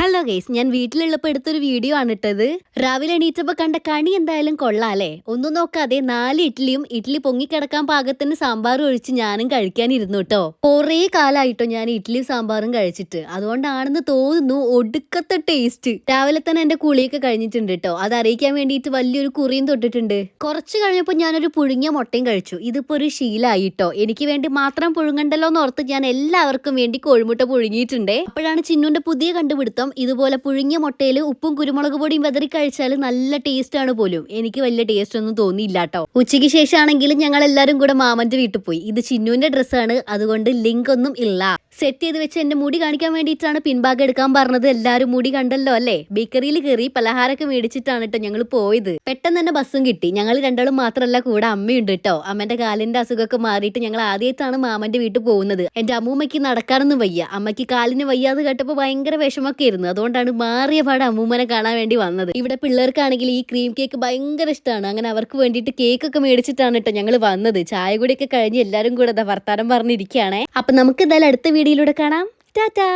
Hello guys, ഞാൻ വീട്ടിലുള്ളപ്പോൾ എടുത്തൊരു video ആണ് ഇട്ടത്. രാവിലെ എണീറ്റപ്പോൾ കണ്ട കണി എന്തായാലും കൊള്ളാല്ലേ. ഒന്നും നോക്കാതെ 4 ഇഡ്ഡലിയും ഇഡ്ഡലി പൊങ്ങിക്കിടക്കാൻ പാകത്തിന് സാമ്പാറും ഒഴിച്ച് ഞാനും കഴിക്കാനിരുന്നു കേട്ടോ. കുറേ കാലമായിട്ടോ ഞാൻ ഇഡ്ഡലിയും സാമ്പാറും കഴിച്ചിട്ട്, അതുകൊണ്ടാണെന്ന് തോന്നുന്നു ഒടുക്കത്തെ ടേസ്റ്റ്. രാവിലെ തന്നെ എന്റെ കുളിയൊക്കെ കഴിഞ്ഞിട്ടുണ്ട് കേട്ടോ. അത് അറിയിക്കാൻ വേണ്ടിയിട്ട് വലിയൊരു കുറിയും തൊട്ടിട്ടുണ്ട്. കുറച്ച് കഴിഞ്ഞപ്പോൾ ഞാനൊരു പുഴുങ്ങിയ മുട്ടയും കഴിച്ചു. ഇതിപ്പോ ഒരു ശീലമായിട്ടോ. എനിക്ക് വേണ്ടി മാത്രം പുഴുങ്ങണ്ടല്ലോ എന്ന് ഓർത്ത് ഞാൻ എല്ലാവർക്കും വേണ്ടി കോഴിമുട്ട പുഴുങ്ങിയിട്ടുണ്ട്. അപ്പോഴാണ് ചിന്നുന്റെ പുതിയ കണ്ടുപിടുത്തം. ഇതുപോലെ പുഴുങ്ങിയ മുട്ടയിൽ ഉപ്പും കുരുമുളക് പൊടിയും വെതറി കഴിച്ചാൽ നല്ല ടേസ്റ്റ് ആണ് പോലും. എനിക്ക് വലിയ ടേസ്റ്റ് ഒന്നും തോന്നിയില്ല കേട്ടോ. ഉച്ചയ്ക്ക് ശേഷമാണെങ്കിലും ഞങ്ങൾ എല്ലാവരും കൂടെ മാമന്റെ വീട്ടിൽ പോയി. ഇത് ചിന്നുവിന്റെ ഡ്രസ്സാണ്, അതുകൊണ്ട് ലിങ്ക് ഒന്നും ഇല്ല. സെറ്റ് ചെയ്ത് വെച്ച് എന്റെ മുടി കാണിക്കാൻ വേണ്ടിയിട്ടാണ് പിൻഭാഗം എടുക്കാൻ പറഞ്ഞത്. എല്ലാവരും മുടി കണ്ടല്ലോ അല്ലേ. ബേക്കറിയിൽ കയറി പലഹാരമൊക്കെ മേടിച്ചിട്ടാണ് കേട്ടോ ഞങ്ങൾ പോയത്. പെട്ടെന്ന് തന്നെ ബസ്സും കിട്ടി. ഞങ്ങൾ രണ്ടാളും മാത്രമല്ല, കൂടെ അമ്മയുണ്ട് കേട്ടോ. അമ്മന്റെ കാലിന്റെ അസുഖമൊക്കെ മാറിയിട്ട് ഞങ്ങൾ ആദ്യമായിട്ടാണ് മാമന്റെ വീട്ടിൽ പോകുന്നത്. എന്റെ അമ്മൂമ്മയ്ക്ക് നടക്കാനൊന്നും വയ്യ, അമ്മയ്ക്ക് കാലിന് വയ്യാന്ന് കേട്ടപ്പോൾ ഭയങ്കര വിഷമൊക്കെ ആയിരുന്നു. അതുകൊണ്ടാണ് മാറിയ പാട് അമ്മൂമ്മനെ കാണാൻ വേണ്ടി വന്നത്. ഇവിടെ പിള്ളേർക്കാണെങ്കിൽ ഈ ക്രീം കേക്ക് ഭയങ്കര ഇഷ്ടമാണ്. അങ്ങനെ അവർക്ക് വേണ്ടിയിട്ട് കേക്കൊക്കെ മേടിച്ചിട്ടാണ് കേട്ടോ ഞങ്ങൾ വന്നത്. ചായ കൂടിയൊക്കെ കഴിഞ്ഞ് എല്ലാവരും കൂടെ വർത്താനം പറഞ്ഞിരിക്കുകയാണേ. അപ്പൊ നമുക്ക് എന്തായാലും അടുത്ത വീഡിയോയിലൂടെ കാണാം. ടാറ്റാ.